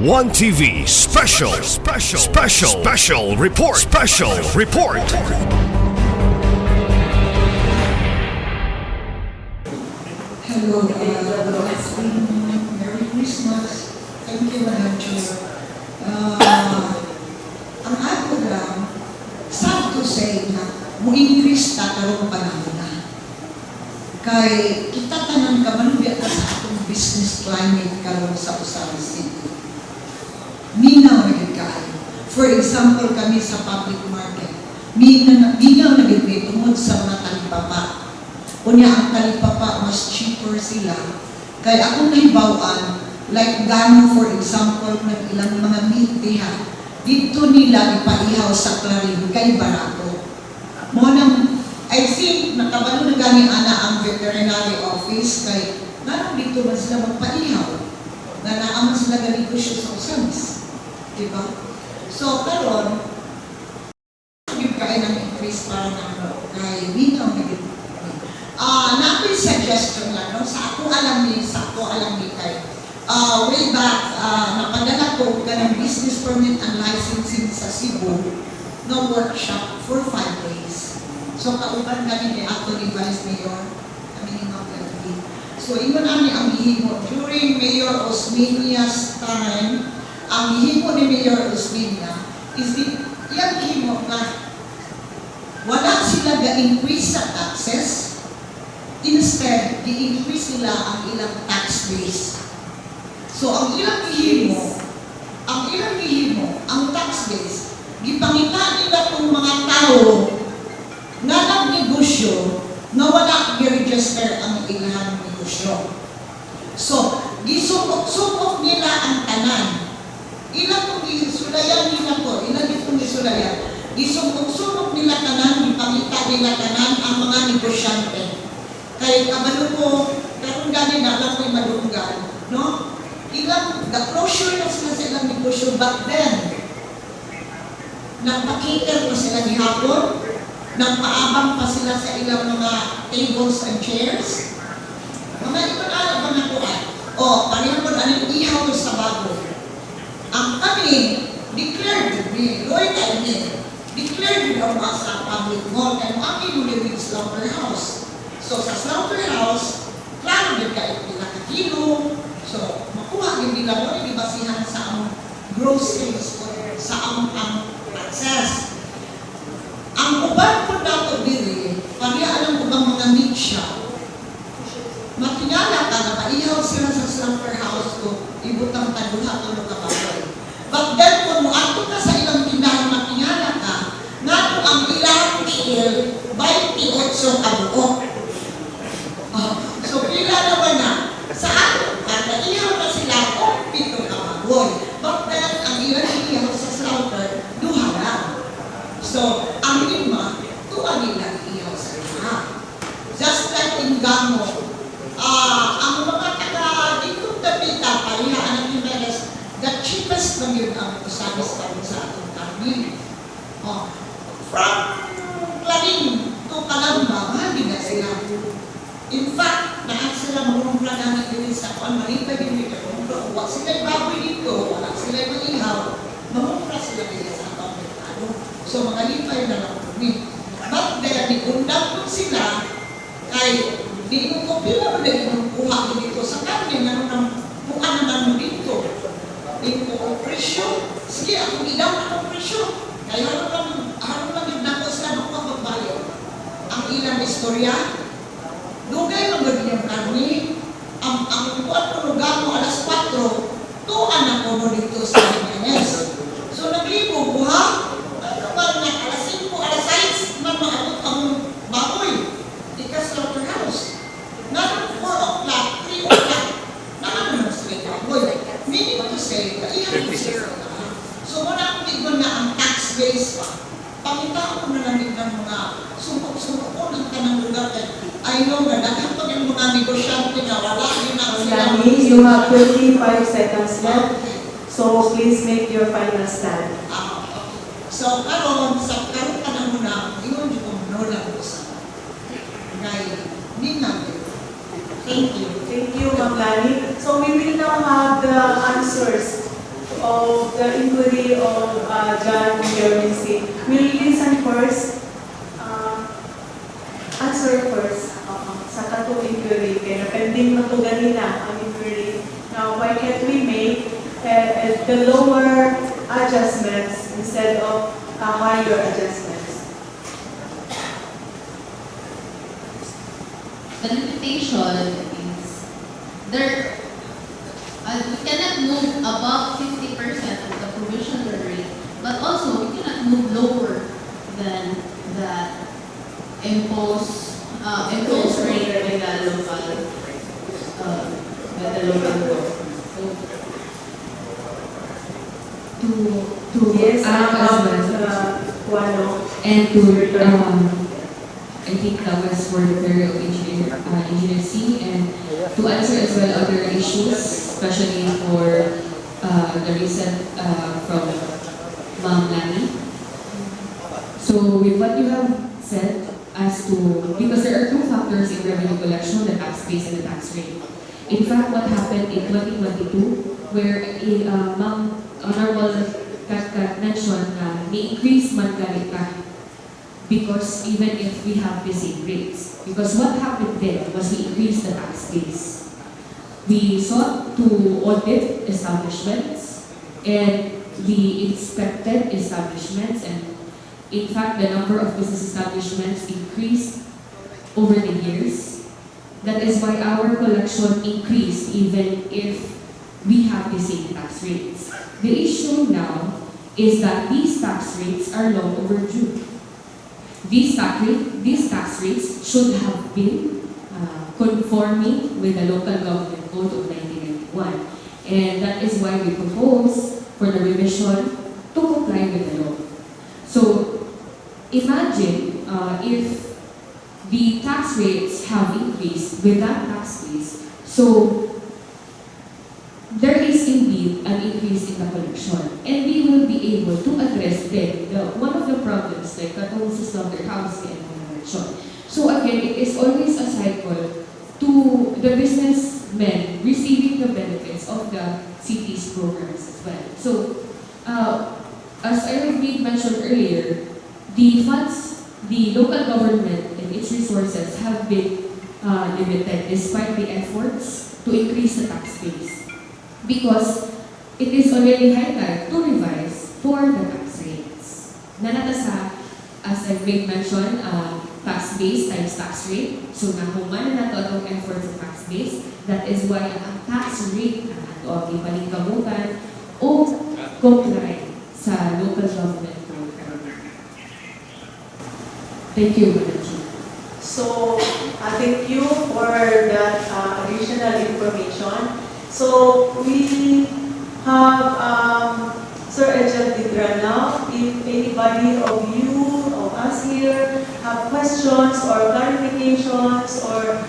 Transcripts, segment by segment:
One TV special report. Hello, good afternoon. Merry Christmas. Thank you, Madam Chair. Ang ako lang, sad to say na mo-increase ta karong panahon na. Kay kita tanan ka manubiya ka sa atong business climate karon sa Usahay City. Minaw na gid kaayo. For example, kami sa public market, minaw na gid tungod sa mga talipapa. Kunya ang talipapa mas cheaper sila. Kaya akong nahibawan, like gano for example ng ilang mga meat diha, dito nila ipaihaw sa Clarin kay barato. Mo nang I think nakabalo na gani ana ang veterinary office kay ngano dito man sila magpaihaw. Na naaman sila ganegosyo sa usamis. Diba? So karon yung kain ng increase para na kay minaw na gid. Nako'y suggestion lang, no? Sa ako alam ni kay way back, napadala ko ganang business permit and licensing sa Cebu no workshop for 5 days. So kauban kami ni Anthony Vice Mayor, kami ni Magdalene. So ingon ani ang gihimo during Mayor Osminia's time, ang gihimo ni Mayor Osminia is iyang gihimo nga wala sila ga-increase sa taxes. Instead, i-increase nila ang ilang tax base. So, ang ilang gihimo, ang tax base, gipangita nila kung mga tao nga nagnegosyo na wala i-register ang ilang negosyo. So, gisubok-subok nila ang tanan. Ilang kung gisulayan nila to, ilang itong gisulayan. Gisubok-subok nila tanan, gipangita nila tanan ang mga negosyante. Kaya kabalo ko, karon gani na lang ko'y madunggan, no? Ilang, the-closure na sila sa ilang negosyo back then. Nagpakiter pa sila ni hapon, nagpaabang pa sila sa ilang mga tables and chairs. Mga ito na alam ba na kuhan? O, pareho ko anong ihaw sa bago. Ang kami, declared ni Lloyd Almen, declared daw ba sa public mall, kaya ang aking muli with slaughterhouse. So sa slaughterhouse, klaro din kayo nila kakilo. So makuha din nila mo yung ibasihan sa ang groceries o sa ang access. Ang uban po dato diri, pariya alam ko bang mga meat shop. Matingala ka na paihaw sila sa slaughterhouse ko, ibutang taduha tulog ka baboy. But then kung ato ka sa ilang tindahan matingala ka, nga ang ilang tiil, 28 kabuok. So, pila naman na, sa ato, kada ihaw na sila, o pito na baboy. Bakit ang ilang ihaw sa slaughter, duha lang. So, ang lima, tuwa nila ihaw sa lima. Just like in Gamo, ang mga taga ditong Tapita, parihaan ng Jimenez, the cheapest na yun ang usamis kami sa atong karni. From Clarin to Calamba, mahal din na sila. In fact, naan sila mamumpla namin din sa kuan, marita din dito. Wala sila baboy dito, wala sila mag-ihaw. Mamumpla sila din sa atong merkado. So, mga lipay na lang kami. But then, undang po sila, kay di mo ko pila mo na kuha dito sa karne, nga nang kuha naman mo dito. Di mo presyo. Sige, ako idaw na ang presyo. Kaya haron lang yung nako sila makuha magbayo. Ang ilang istorya, dugay magagin yung karni, ang kuwan ko lugar mo alas 4, tuan ako mo dito sa Jimenez. So naglibo ko ha, ano ba na alas 5, alas 6, man maabot ang baboy. Di ka slaughterhouse. Nga 4 o'clock, 3 o'clock, naman sila baboy. Meaning to say, kailan mo sila. So muna akong tignan na ang tax base pa. Pakita ko na lang ng mga sumpok-sumpok ko ng kanang lugar kay I know na nakapag yung mga negosyante na wala yun ang sila. You have 25 seconds left, so please make your final stand. Okay. So, karon sa karon ka na muna, yun yung kumanola ko sa gaya. Ninang. Thank you. Thank you, Ma'am Lani. So we will now have the answers of the inquiry of John Germisi. We'll listen first, answer first sa katong inquiry. Kaya pending na to ganina ang inquiry. Now, why can't we make the lower adjustments instead of higher adjustments? The limitation is there. We cannot move above 50% of the provisional rate, but also we cannot move lower than the imposed rate by the local government. To Yes, add as well, Kuano. and to I think that was for the area of Engineer C, and to answer as well other issues, especially for the recent from Ma'am Lani. So with what you have said as to, because there are two factors in revenue collection, the tax base and the tax rate. In fact, what happened in 2022, where Ma'am Honorable Katkat mentioned na ni-increase man galit ka because even if we have the same rates. Because what happened then was we increased the tax base. We sought to audit establishments and we inspected establishments, and in fact the number of business establishments increased over the years. That is why our collection increased even if we have the same tax rates. The issue now is that these tax rates are long overdue. These tax rates should have been conforming with the local government code of 1991. And that is why we propose for the revision to comply with the law. So imagine if the tax rates have increased with that tax base. So there is indeed an increase in the collection, and we will be able to address then one of the problems like katong sa slaughterhouse and collection. So again, it is always a cycle to the businessmen receiving the benefits of the city's programs as well. So as I mentioned earlier, the funds, the local government and its resources have been limited despite the efforts to increase the tax base, because it is already high time to revise for the tax rates. Nanata sa, as I've mentioned, tax base times tax rate. So nahuman na nato ang effort sa tax base. That is why ang tax rate na nato ang ipaningkamutan o comply sa local government program. Thank you, Madam Chair. So, thank you for that additional information. So, we have Sir Ejel Vidra now. If anybody of you, of us here, have questions or clarifications or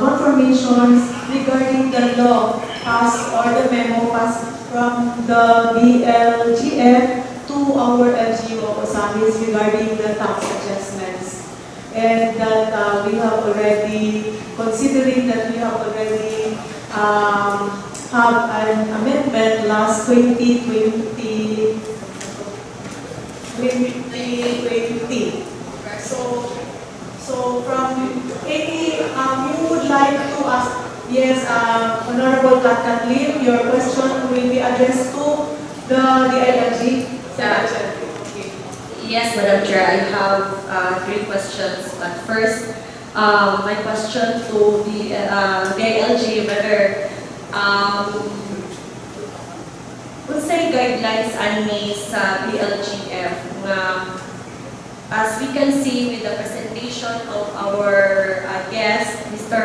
confirmations regarding the law passed or the memo passed from the BLGF to our LGU of Osamis regarding the tax adjustments. And that we have already, considering that we have already have an amendment last 2020. So from any, you would like to ask, yes, Honorable Kathleen, your question will be addressed to the ILG. Yes, Madam Chair, I have 3 questions. But first, my question to the ILG, whether unsay guidelines ani sa BLGF nga as we can see with the presentation of our guest, Mr.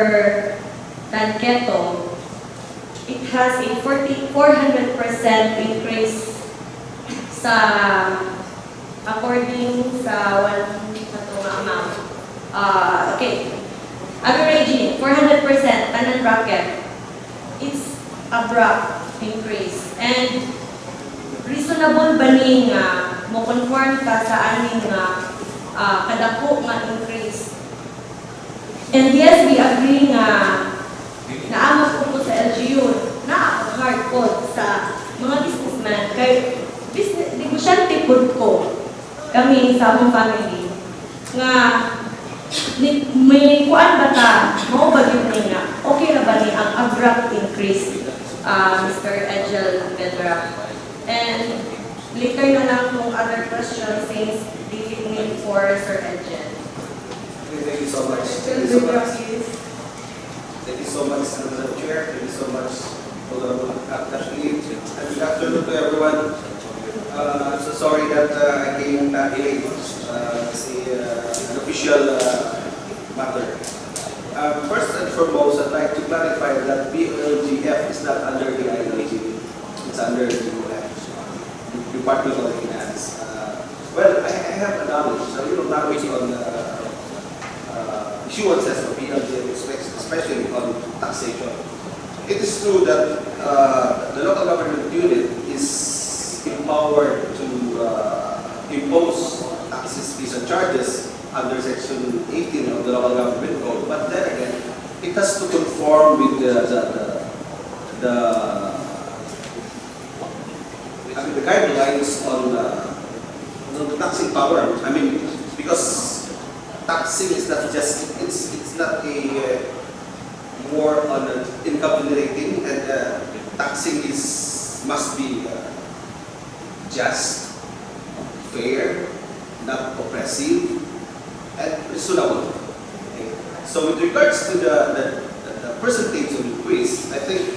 Danketo, it has a 400% increase sa according sa one amount. Okay. Averaging 400% tanan bracket. It's abrupt increase. And reasonable ba ni nga mo conform ka sa aning kadako nga increase? And yes, we agree nga naamot ko po sa LGU na hard code sa mga businessman. Kay business, negosyante po ko kami sa among family nga may kuan ba ta mo ba yun nga okay na ba ni ang abrupt increase, Mr. Angel Pedra? And later na lang kung other questions since leaving me for Sir Angel. Thank you so much. Thank you so much. Thank you so much, Madam Chair. Thank you so much, Honorable Ashley. And good afternoon to everyone. I'm so sorry that I came back late. An official matter. First and foremost, I'd like to clarify that BLGF is not under the ILG. It's under the Department of Finance. Well, I have a knowledge, knowledge on issuances of BLGF, especially on taxation. It is true that the local government unit is empowered to impose taxes, fees, and charges under Section 18 of the Local Government Code. But then again, it has to conform with the guidelines on the taxing power. I mean, because taxing is not just, it's not a more on income generating, and taxing must be just, fair, not oppressive, and reasonable. Okay. So with regards to the percentage of increase, I think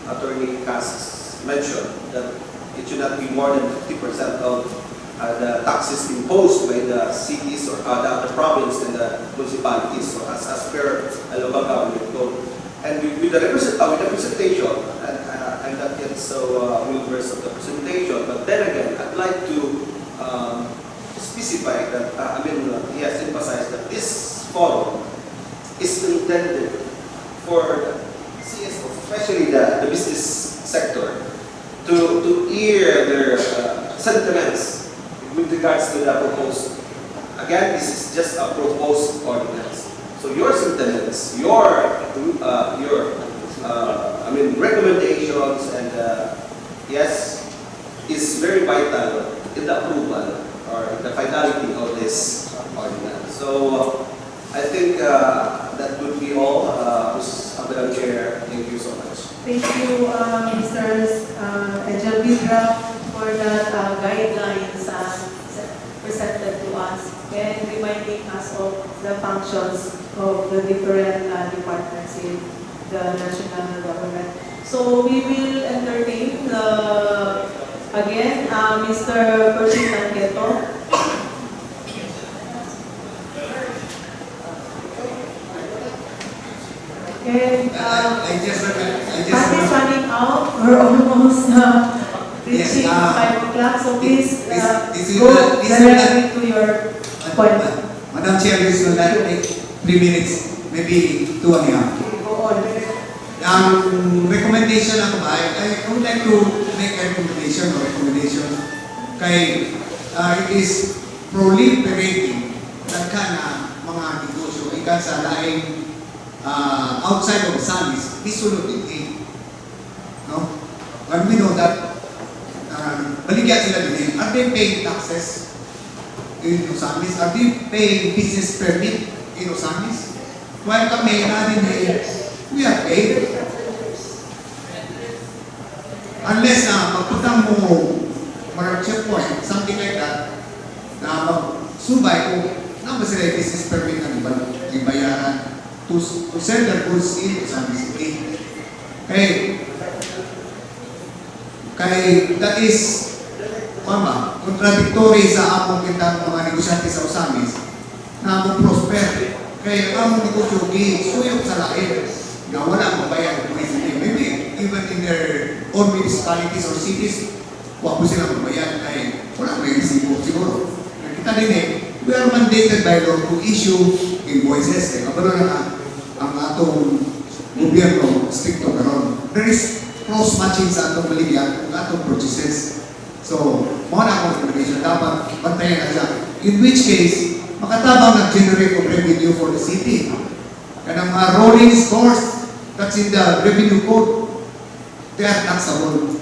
Attorney Cass mentioned that it should not be more than 50% of the taxes imposed by the cities or the province and the municipalities, so as per a local government code. And with the representation, and I'm not yet so well versed of the presentation, but then again, I'd like to specify that, he has emphasized that this forum is intended for the CSOs, especially the business sector, to hear their sentiments with regards to the proposed. Again, this is just a proposed ordinance. So your sentiments, your recommendations, and yes, is very vital in the approval or the finality of this ordinance. So I think that would be all, Madam Chair. Thank you so much. Thank you, Mr. Angel Pedra, for that guidelines presented to us and reminding us of the functions of the different departments in the national government. So we will entertain again Mr. Percy Tanqueto. And I just time is running out. We're almost reaching Yes, 5 o'clock. So please this go will directly to your point. Madam Chair, this will not take 3 minutes, maybe 2 and a half. Go on. Recommendation ako ba? I would like to make a recommendation kay it is proliferating na mga negosyo ikan sa laing outside of Osamis, disulute it. No? When we know that baligyan sila din, are they paying taxes in Osamis? Are they paying business permit in Osamis? While kami na din we are paid. Unless na magputang mo checkpoint, something like that, na magsubay kung na ba sila business permit na ibayaran to sell their goods in Osamis City. Kay that is contradictory sa among kitang mga negosyante sa Osamis na mag-prosper. Kaya among negosyo suyok sa lain na wala mabayad ng municipality. Maybe even in their own municipalities or cities, wala po sila magbayad kaya wala may resibo siguro. Kita din we are mandated by law to issue invoices. Kabalo na ang atong gobyerno stricto karon. There is cross-matching sa atong baligyan kung atong purchases. So, mga na akong recommendation, dapat bantayan na siya. In which case, makatabang nag-generate of revenue for the city. Kanang mga rolling scores, that's in the revenue code. they are taxable.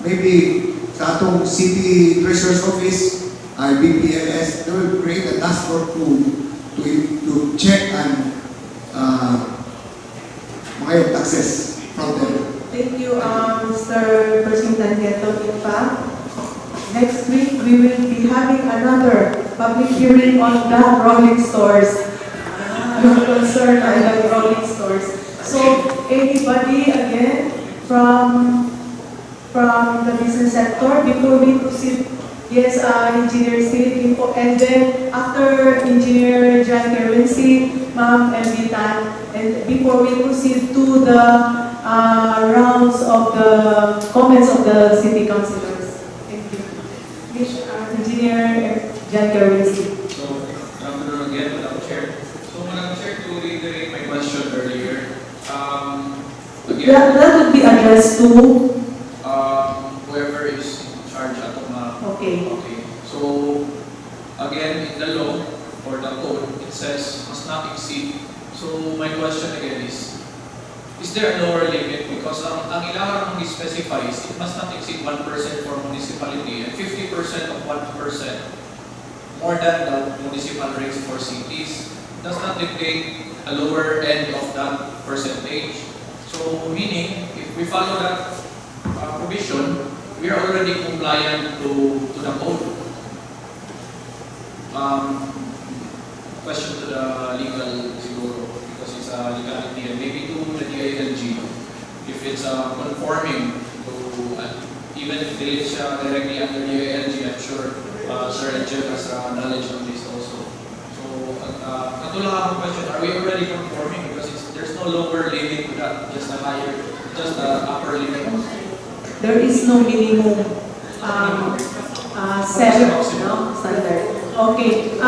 Maybe sa atong city treasurer's office, BPLS, they will create a task force to check and mga taxes from them. Thank you, Mr. President Tangeto. In fact, next week we will be having another public hearing on the rolling stores. Your concern on the rolling stores. So, anybody again from the business sector before we proceed? Yes, Engineer Steve, and then after Engineer John Kerwinski, Ma'am Elvitan, and before we proceed to the rounds of the comments of the city councilors. Thank you. Engineer John Kerwinski. So, good afternoon again, Madam Chair. So, Madam Chair, to reiterate my question earlier, again, That would be addressed to, whoever is in charge at the okay. Okay. So, again, in the law or the code, it says must not exceed. So, my question again is there a lower limit? Because ang ilang specifies, it must not exceed 1% for municipality and 50% of 1% more than the municipal rates for cities. Does not dictate a lower end of that percentage. So, meaning, if we follow that provision, we are already compliant to the code. Question to the legal siguro, because it's a legality, and maybe to the DILG, if it's conforming to, even if they siya directly under DILG, I'm sure Sir Angel has knowledge on this also. So, katulad akong question, are we already conforming? Because there's no lower limit to that, just the upper limit. There is no minimum set, no, standard. Okay.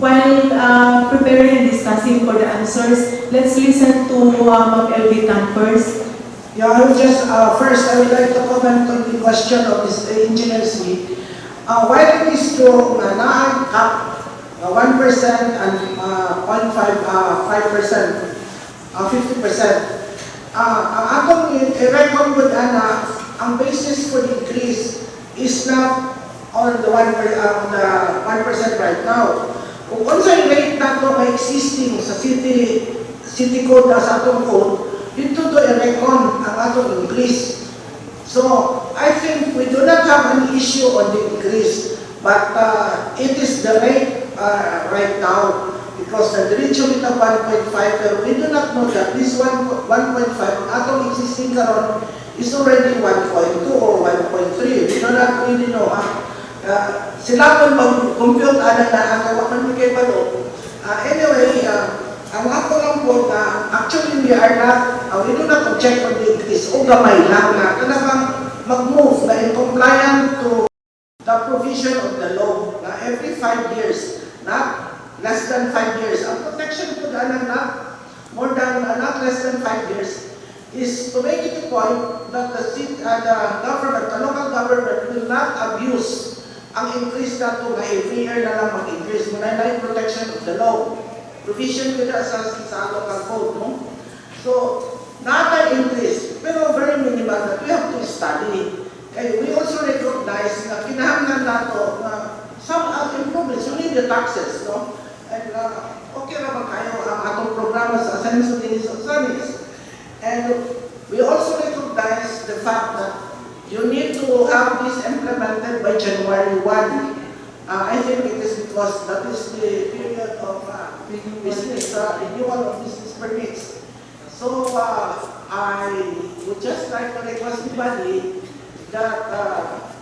While preparing and discussing for the answers, let's listen to Ma'am Elvitan first. Yeah, I would just, first, I would like to comment on the question of this Engineer Smith. While it is true na na-cap 1% and 0.5%, 50%, ang atong i-reckon ko na ang basis for the increase is not on the 1% right now. Kung sa rate na ito ay existing sa city code na sa atong code, dito to i-reckon ang atong increase. So, I think we do not have an issue on the increase, but it is the rate right now. Because the ratio with 1.5, pero we do not know that this 1.5, atong existing karon is already 1.2 or 1.3. We do not really know. Sila po mag-compute na ang kawakan kay Balo. Anyway, ang ako lang po na actually we are not, we do not object on the increase o gamay lang na kanang mag-move na in compliant to the provision of the law na every 5 years, not less than 5 years. Ang protection po na more than, not less than 5 years, is to make it a point that the government, the local government will not abuse ang increase na ito na every year na lang mag-increase. Muna na yung protection of the law. Provision ko na sa local code, no? So, not an increase, pero very minimal that we have to study. Kaya we also recognize na kinahanglan nato na some improvements, you need the taxes, no? And okay naman kayo ang atong programa sa Ascenso Dinis Osanis. And we also recognize the fact that you need to have this implemented by January 1. I think it is because that is the period of business, renewal of business permits. So I would just like to request everybody that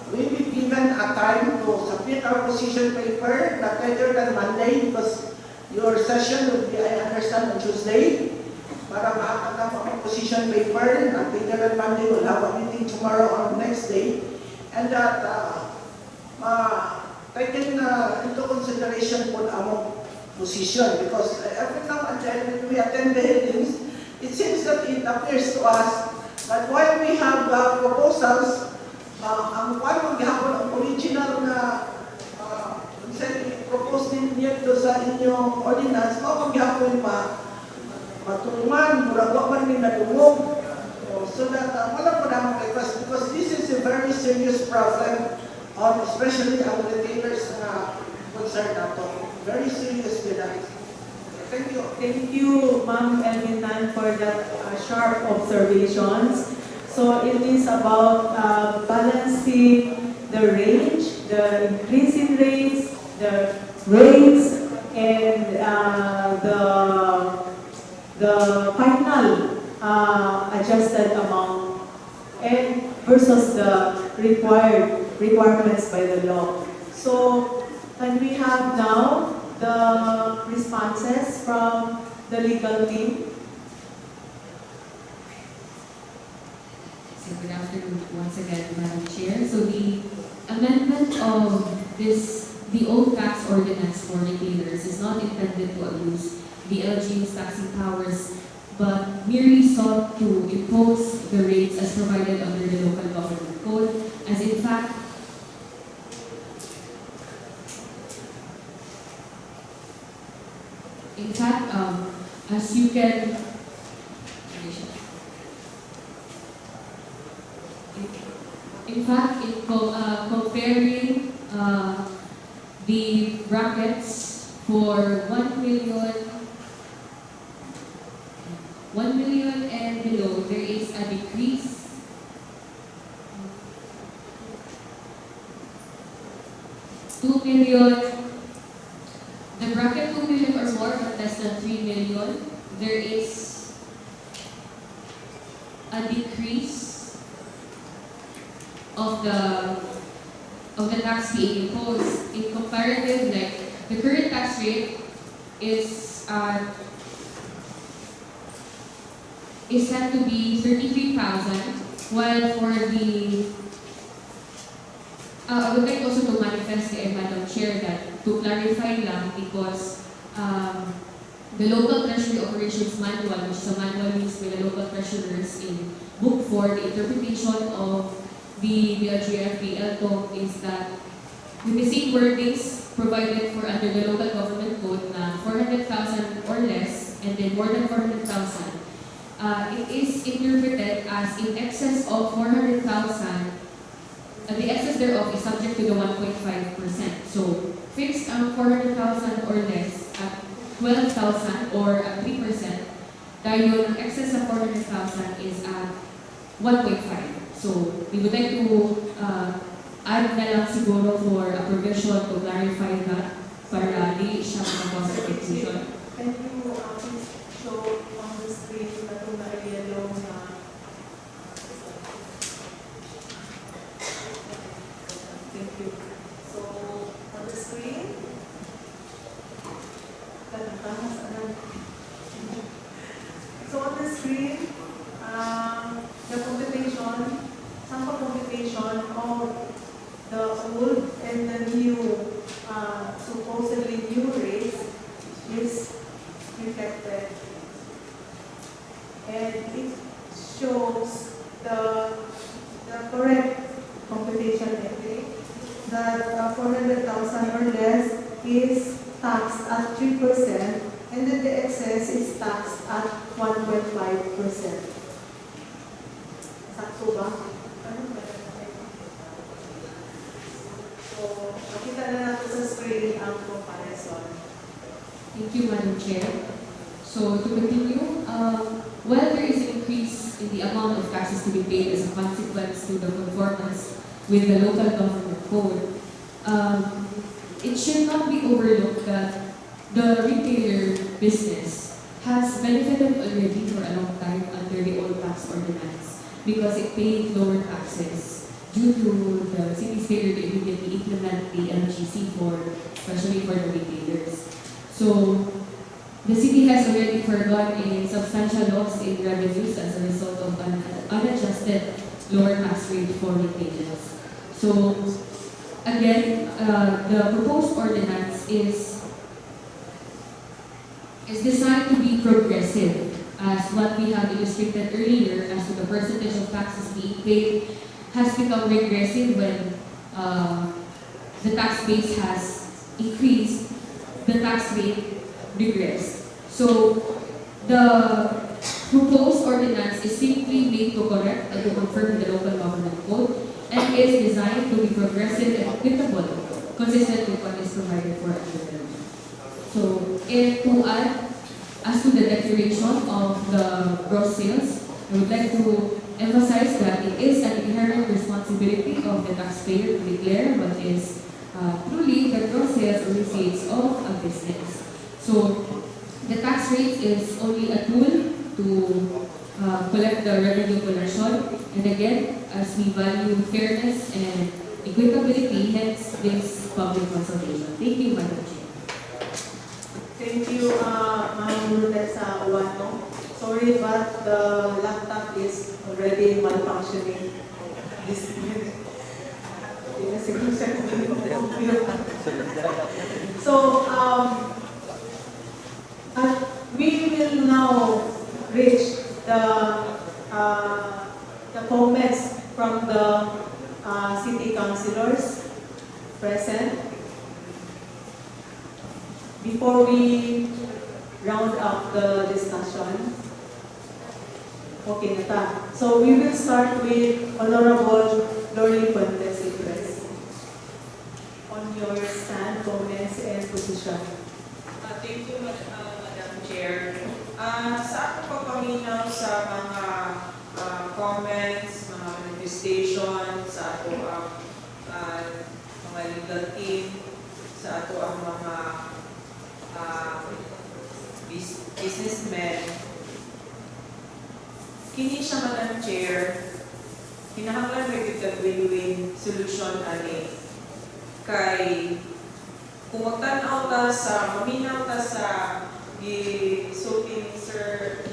we be given a time to submit our position paper, not later than Monday, because your session will be, I understand, on Tuesday. Para makakatama ang position paper, not later than Monday, we'll have a meeting tomorrow on next day. And that, taken into consideration po ang position, because every now and then when we attend the hearings, it seems that it appears to us that while we have proposals, ang parang maghapon ang original na propose ninyo sa inyong ordinance, maghapon pa matulungan, murag wa man ni nadungog, so that very serious problem on especially ang retailers na concern nato. Very serious nila. Thank you. Thank you, Ma'am Elvinan, for that sharp observations. So it is about balancing the range, the increasing rates, the rates, and the final adjusted amount, and versus the requirements by the law. So can we have now the responses from the legal team? So good afternoon once again, Madam Chair. So the amendment of the old tax ordinance for retailers is not intended to abuse the LGU's taxing powers, but merely sought to impose the rates as provided under the local government code, as in fact, as you can, in fact, in comparing the brackets for 1 million and below, there is a decrease. 2 million. The bracket 2 million or more, but less than 3 million, there is a decrease of the tax being imposed. In comparative, like the current tax rate is set to be 33,000, while for the I would like also to manifest kay Madam Chair that to clarify lang, because the local treasury operations manual, which is a manual used by the local treasurers in Book 4, the interpretation of the LGFP LTO is that with the same wordings provided for under the local government code na 400,000 or less and then more than 400,000, it is interpreted as in excess of 400,000. The excess thereof is subject to the 1.5%. So, fixed 400,000 or less at 12,000 or at 3%, dahil yung excess of 400,000 is at 1.5. So, we would like to add na lang siguro for a provision to clarify that para di siya makakos sa confusion. Can you please show on the screen na ito na yellow na thank you. So, on the screen, so on the screen, the computation, sample computation of the old and the new, supposedly new rates is reflected. And it shows the correct computation entry that 400,000 or less is taxed at 3%, and then the excess is taxed at 1.5%. Sakto ba? So, makita na natin sa screen ang comparison. Thank you, Madam Chair. So, to continue, while there is an increase in the amount of taxes to be paid as a consequence to the conformance with the local government code, it should not be overlooked that the retailer business has benefited already for a long time under the old tax ordinance because it paid lower taxes due to the city's failure to immediately implement the LGC especially for the retailers. So, the city has already forgone a substantial loss in revenues as a result of an unadjusted lower tax rate for retailers. So, again, the proposed ordinance is designed to be progressive, as what we have illustrated earlier as to the percentage of taxes being paid has become regressive when the tax base has increased, the tax rate regressed. So, the proposed ordinance is simply made to correct and to confirm the local government code, and is designed to be progressive and equitable, consistent with what is provided for under the law. So, and to add, as to the declaration of the gross sales, I would like to emphasize that it is an inherent responsibility of the taxpayer to declare what is truly the gross sales or receipts of a business. So, the tax rate is only a tool to collect the revenue collection. And again, as we value fairness and equitability, hence this public consultation. Thank you, Madam Chair. Thank you, Ma'am Lutesa Uwano. Sorry, but the laptop is already malfunctioning. This So, we will now reach the comments from the city councilors present. Before we round up the discussion, okay na ta. So we will start with Honorable Lorly Fuentes Ibres on your stand, comments, and position. Thank you, Madam Chair. Sa ako papaminaw sa mga comments, mga manifestation, sa ato ang mga legal team, sa ato ang mga businessmen. Kini siya, Madam Chair, kinahanglan may win-win solution ani. Kay kung magtanaw ta sa, maminaw ta sa gisulti ni Sir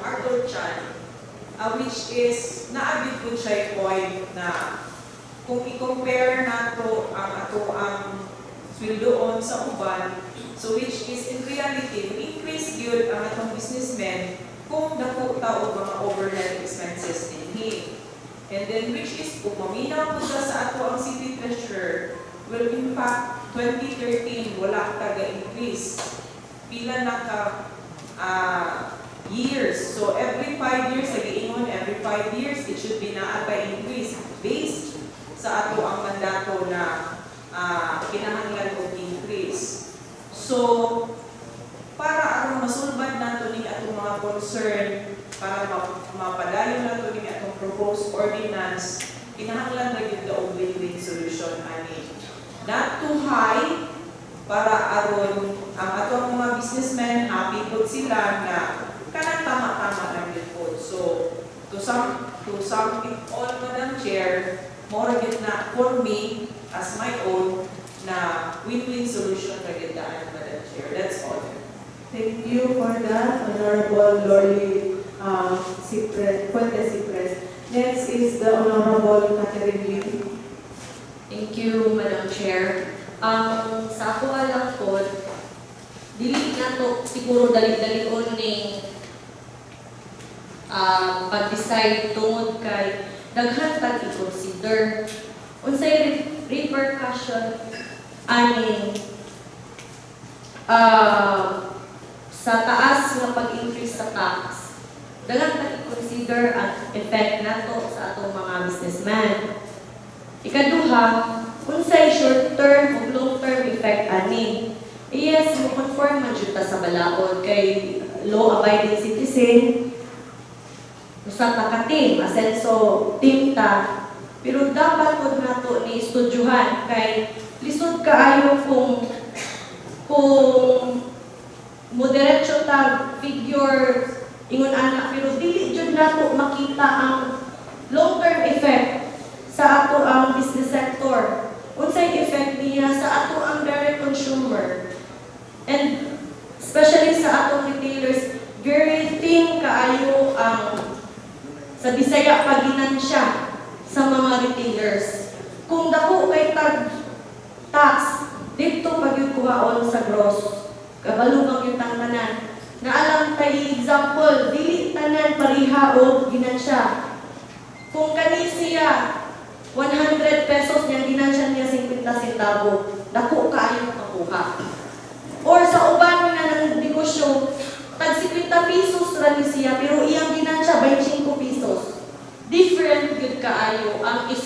Arthur Chan, which is naabit po siya point na kung i-compare nato ang sweldoon sa uban, so which is in reality, increase yun ang atong businessmen kung dako ta o mga overhead expenses dinhi. And then which is kung maminaw po sa ato ang city treasurer, will in fact 2013 wala taga-increase. Pila na ka years. So every 5 years, nag-iingon, every 5 years, it should be na by increase based sa ato ang mandato na kinahanglan og increase. So, para aron masulbad nato ni atong mga concern, para mapadayon nato ni atong proposed ordinance, kinahanglan ra gyud og win-win solution ani. Not too high para aron ang atong mga businessmen happy pud sila na kanang tama-tama lang gyud po. So, to sum it all, Madam Chair, more gyud na for me as my own na win-win solution ra gyud daan, Madam Chair. That's all. Thank you for that, Honorable Lorly Fuentes Ibres. Next is the Honorable Catherine Lee. Thank you, Madam Chair. Sa ako alam po, dili na to siguro dali-dalion ning pag-decide tungod kay daghan tag i-consider. Unsay repercussion ani sa taas nga pag-increase sa tax. Daghan tag i-consider ang effect nato sa atong mga businessmen. Ikaduha, unsay short-term ug long-term effect ani. Yes, mo conform man jud ta sa balaod kay law-abiding citizen. Usa ta ka team, asenso team ta. Pero dapat pod nato ni estudyuhan kay lisod kaayo kung moderate ta figure ingon ana pero dili jud nato makita ang long-term effect sa ato ang business sector. Unsay effect niya sa ato ang direct consumer. And especially sa atong retailers, very thin kaayo ang sa Bisaya paginansya sa mga retailers. Kung dako kay tax, dito pagyud kuhaon sa gross. Kabalo ang yung tanan. Naalam tayo example, dili tanan pariha og ginansya. Kung kani siya 100 pesos niya ginansya niya 50 centavo, dako kaayo makuha. Or sa uban nga ng negosyo, tag 50 pesos ra ni siya pero iyang ginansya 25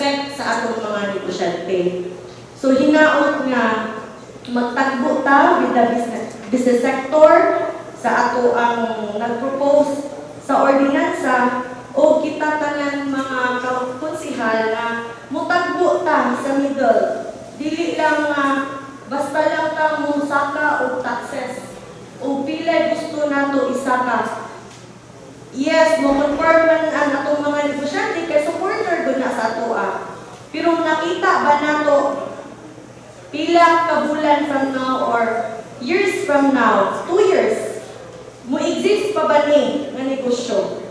reflect sa atong mga negosyante. So hinaot nga magtagbo ta with the business sector sa ato ang nag-propose sa ordinansa o kita tanan mga konsihal na mutagbo ta sa middle. Dili lang basta lang ta mo saka og taxes o pila gusto nato isaka. Yes, mo confirm man ang atong mga negosyante kay supporter gud na sa ato Pero nakita ba nato pila ka bulan from now or years from now, 2 years, mo exist pa ba ni nga negosyo?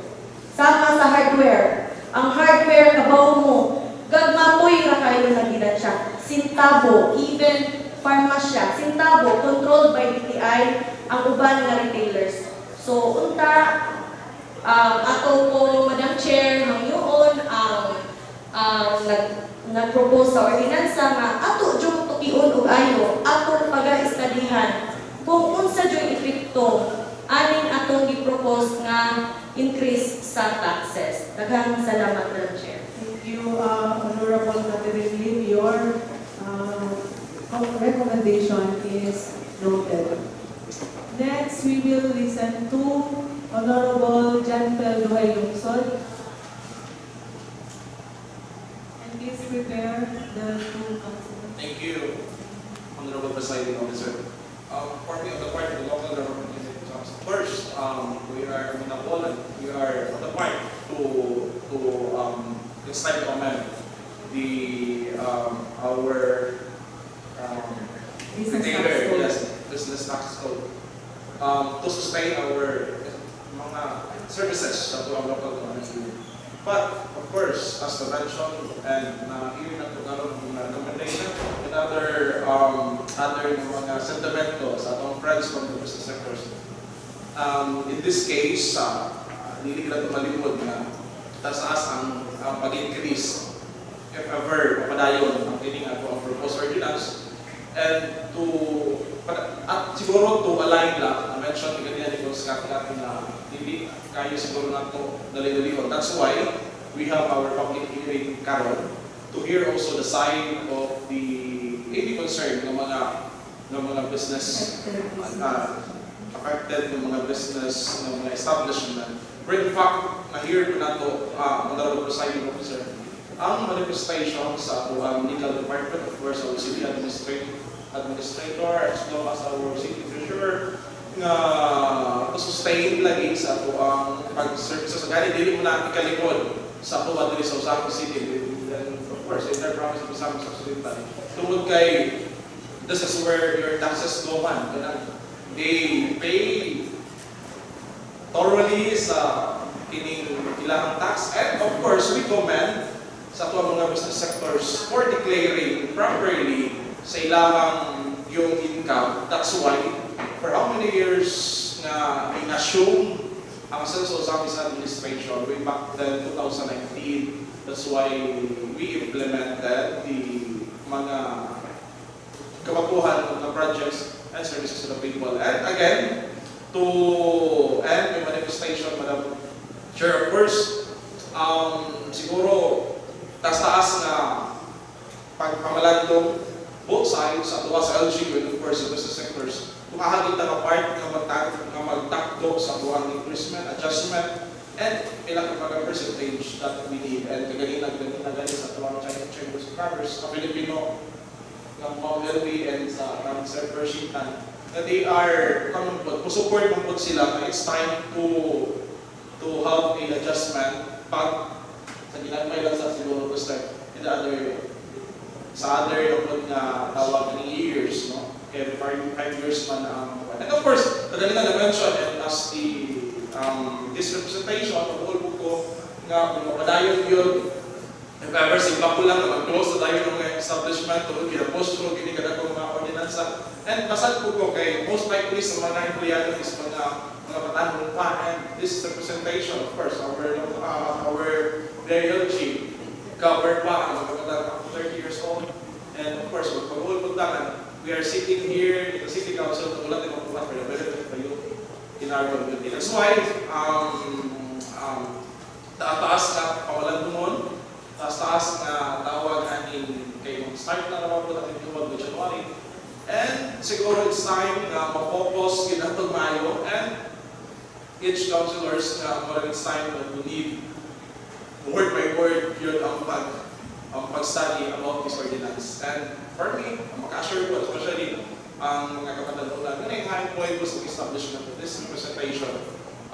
Sama sa hardware. Ang hardware kabaw mo, gagmatoy ra kayo na gina siya. Sintabo, even pharmacia, sintabo, controlled by DTI, ang uban nga retailers. So, unta, ato po, Madam Chair, hangyoon, nag-propose sa ordinansa nga ato jung tukion og ayo atong paga-estadihan kung unsa jung epekto aning atong gi-propose nga increase sa taxes. Daghang salamat, Madam Chair. Thank you, Honorable Catherine Lim. Your recommendation is noted. Next, we will listen to Honorable Jan Pel Duhay Lungsod. And please prepare the two councilors. Thank you, Honorable Presiding Officer. For me, on the part of the local government unit, first, we are Minapolan. We are on the part to it's time to amend our business tax code to sustain our mga services sa tuwang local government unit. But of course, as the mentioned and here na ito ng recommendation and other mga sentimento sa atong friends from the business sectors. In this case, hindi kita malimod na taas ang pag-increase if ever mapadayon ang kining ato ang proposed ordinance and siguro to align lang na mention ni kanina ni Congressman natin na hindi kayo siguro nato dali-dalihon. That's why we have our public hearing karon to hear also the side of the any concern ng mga business affected ng mga business ng mga establishment. But in fact, na-hear ko na ito, Honorable Presiding Officer, ang manifestation sa ang legal department, of course, our city administrator, as well as our city treasurer, nga sustain lagi sa ito ang pag-services. Gani, dili mo na ikalikod sa ito at sa Osaka City. And of course, in their province of Osaka Occidental. Tungod kay, this is where your taxes go on. They pay thoroughly sa kining ilang tax, and of course we commend sa ato mga business sectors for declaring properly sa ilang yung income. That's why for how many years na in-assume ang census office administration way back then 2019. That's why we implemented the mga kabakuhan ng projects and services to the people. And again, to end my manifestation, Madam Chair, of course, siguro taas na pagpamalandong both sides sa tuwa sa LG and of course sa business sectors. Kung ahagit na part na magtakdo sa tuwang increasement, adjustment, and ilang mga percentage that we need. And kaganina sa tuwang Chambers of Commerce, sa Filipino, ng Mount Elby and sa Sir Pershitan, that they are support mo po sila na it's time to have an adjustment pag sa ginagmay lang sa siguro to start in the other sa other yung nga tawag ng years, no? Kaya 5 years man ang and of course, kadali na na-mention and as the this representation of all ko nga mapadayon yun if ever simba ko lang na mag-close na tayo ng mga establishment o kina-post ko kini kada ko mga ordinansa and basad ko kay most likely sa mga empleyado is mga patanong pa and this representation of course our very LG covered pa ang mga 30 years old and of course pag-uul pagdangan we are sitting here in the city council to ulat yung mga for the benefit of you in our community. That's why taas na pawalan mo taas na start na naman po natin yung January. And siguro it's time na ma-focus kinatong Mayo and each councilors na parang it's time that we need word by word yun ang pag-study about this ordinance. And for me, ang maka-assure ko, especially ang mga kapatalunan, na yung high point was the establishment of this representation,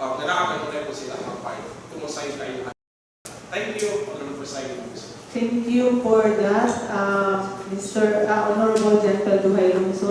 na nakakanunin po sila ng part. Tumusay tayo. Thank you, Honorable Presiding Officer. Thank you for that, Mr. Honorable Gentle Duhay Lungsod.